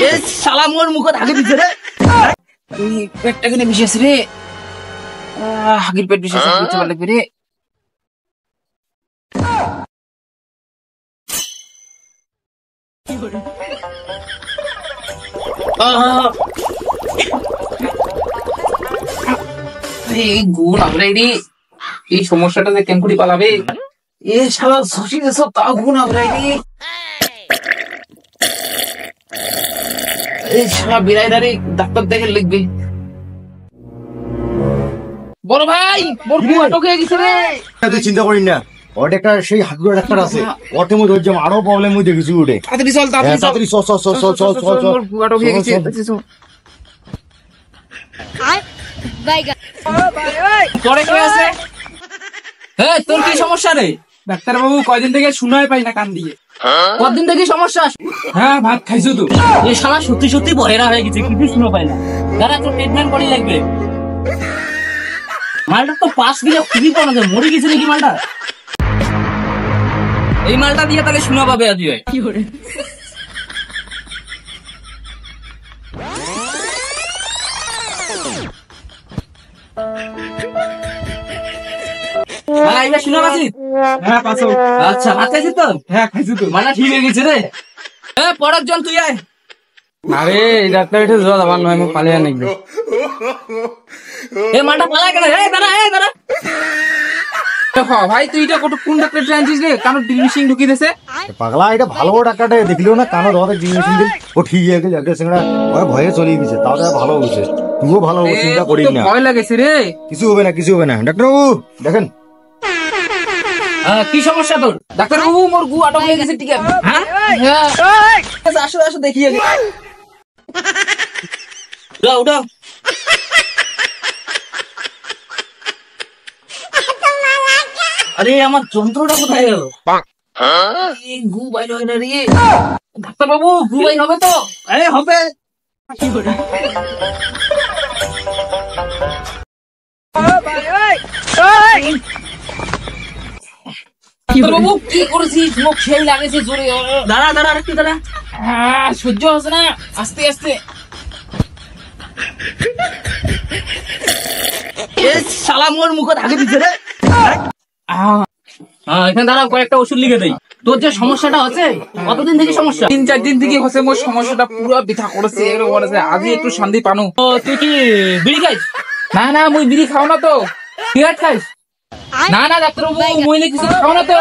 এ শালা মোর মুখত হাগি দিছে রে। এই পেটটা কেনে বিশেষ রে, হাগির পেট বিশেষ কিছু ভালো লাগবে রে। এই গুণ আবরাই রে, এই সমস্যাটা যে কেন করে পালাবে? এ শালা শশী এসব তাও গুণ আবরাই রে। এই শালা বিরাইদারে ডাক্তার দেখে লিখবে। বড় ভাই মোর গু আটক হয়ে গেছে রে। তুই চিন্তা করিস না, ওর একটা সেই হাগুড়া ডাক্তার আছে, ওর থেকে ধৈর্য আরো প্রবলেম মুই দেখেছি ওটে। তাড়াতাড়ি চল, তাড়াতাড়ি চল, চল মোর গু আটক হয়ে গেছে। পরে কি আছে? হ্যাঁ তোর কি সমস্যা রে? ডাক্তার বাবু কয়দিন থেকে শুনাই পাই না কান দিয়ে। কতদিন থেকে সমস্যা? হ্যাঁ ভাত খাইছো তো? এই শালা সত্যি সত্যি বহেরা হয়ে গেছে, কিছু শুনো পাই না। দাঁড়া তোর ট্রিটমেন্ট করি লাগবে। মালটা তো 5 কিলো খুবই কম আছে, মরে গেছে নাকি মালটা? এই মালটা দিয়ে তাহলে শুনা পাবে আজ। কি করে শুনে পাচ্ছি? হ্যাঁ পাঁচো। আচ্ছা ভাত খাইছিস তো? হ্যাঁ খাইছো তো। মালটা ঠিক হয়ে গেছে রে। পরের জন তুই আয়। আরে এই ডাক্তার এটা জল আমার নয়, আমি পালিয়ে নাকি। এ মালটা পালা কেন? দাঁড়া ভাই, তুই এটা কোন ডাক্তার আনছিস রে? কারণ ডিমিশিং ঢুকিয়ে দিয়েছে। পাগলা, এটা ভালো ডাক্তারটা দেখলিও না, কানো ধরে জিনিস ও ঠিক হয়ে গেছে। একটা সিংড়া ভয়ে চলিয়ে দিছে, তাও ভালো হয়েছে। তুইও ভালো হবে, চিন্তা করিস না। ভয় লাগেছে রে। কিছু হবে না, কিছু হবে না। ডাক্তার বাবু দেখেন। কি সমস্যা তোর? ডাক্তার বাবু মোর গু আটক হয়ে গেছে। ঠিক আছে, হ্যাঁ আসো আসো দেখিয়ে গে। উঠাও। আরে আমার যন্ত্রটা কোথায় গেল? গু বাইর হয় না রে। ডাক্তার বাবু গু বাইর হবে তো? আরে হবে। কি করে বাবু কি করেছিস? মুখ সেই লাগেছে জোরে। দাঁড়া একটু দাঁড়া। সহ্য হচ্ছে না, আস্তে আস্তে। শালা মোর মুখত হাগি দিছে রে। এখানে দাঁড়াও, কয়েকটা ওষুধ লিখে দেই। তোর যে সমস্যাটা আছে, কতদিন থেকে সমস্যা? 3-4 দিন থেকে হচ্ছে মোর সমস্যাটা পুরো ব্যথা করেছে। আজই একটু শান্তি পানো। তুই কি বিড়ি খাইস? না মুই বিড়ি খাও না তো। সিগারেট খাইস? না ডাক্তার বাবু মুই কিছু খাও না তো।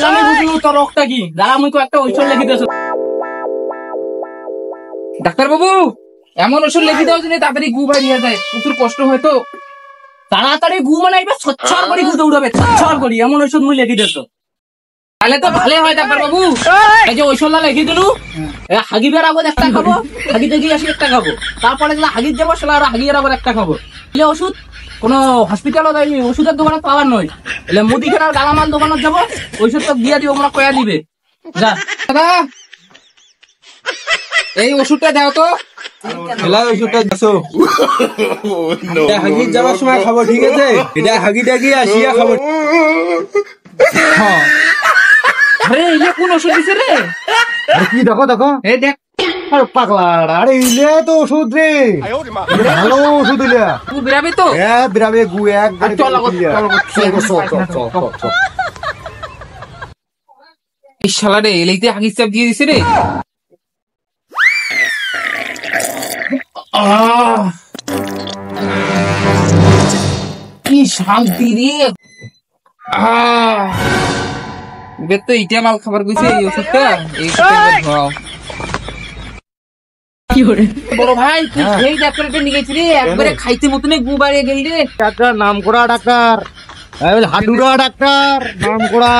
আমি বুঝলু তোর রোগটা কি। দাঁড়া মুই কয়েকটা ঔষধ লিখে দিয়েছ। ডাক্তার বাবু এমন ওষুধ লিখে দাও যে তাড়াতাড়ি গু বাইরে যায়, প্রচুর কষ্ট হয় তো। তাড়াতাড়ি গু মানে ছচ্ছর করে গু দৌড়াবে, ছচ্ছর করি। এমন ওষুধ মুই লিখে দিয়েছ, তাহলে তো ভালো হয় ডাক্তার বাবু। এই যে ঔষধটা লিখে দিলু, হাগি বের আগত একটা খাবো, হাগি দেখি আসি একটা খাবো, তারপরে হাগির যাবো সেলা আর হাগির আগত একটা খাবো। এলে ওষুধ কোন হসপিটালত ওষুধের দোকানে পাওয়ার নয়। এলে মুদিখানার গালামাল দোকানত যাবো, ওষুধ তো দিয়া দিব, আমরা কয়া দিবে। যা দাদা এই ওষুধটা দাও তো। ওষুধটা দাও, হাগি যাওয়ার সময় খাবো, ঠিক আছে? এটা হাগিটা গিয়ে আসিয়া খাবো। আরে ইলে কোন ওষুধ দিছে রে? কি দেখো এই দেখ পাগলা, আরে ইলে তো ওষুধ রে, ভালো ওষুধ ইলে। গু বিরাবে তো? হ্যাঁ বিরাবে গু একবারে। চল এই শালা রে এলাইতে হাগির চাপ দিয়ে দিছে রে। কি শান্তি রে। এবার তো ইটা মাল খাবার কইছে এই ওষুধটা। বড় ভাই তুই সেই ডাক্তারটা নিয়ে গেছিলি, একবারে খাইতে মতনে গু বাইরে গেলি রে। ডাক্তার নাম করা ডাক্তার, হাডুরা ডাক্তার নাম করা।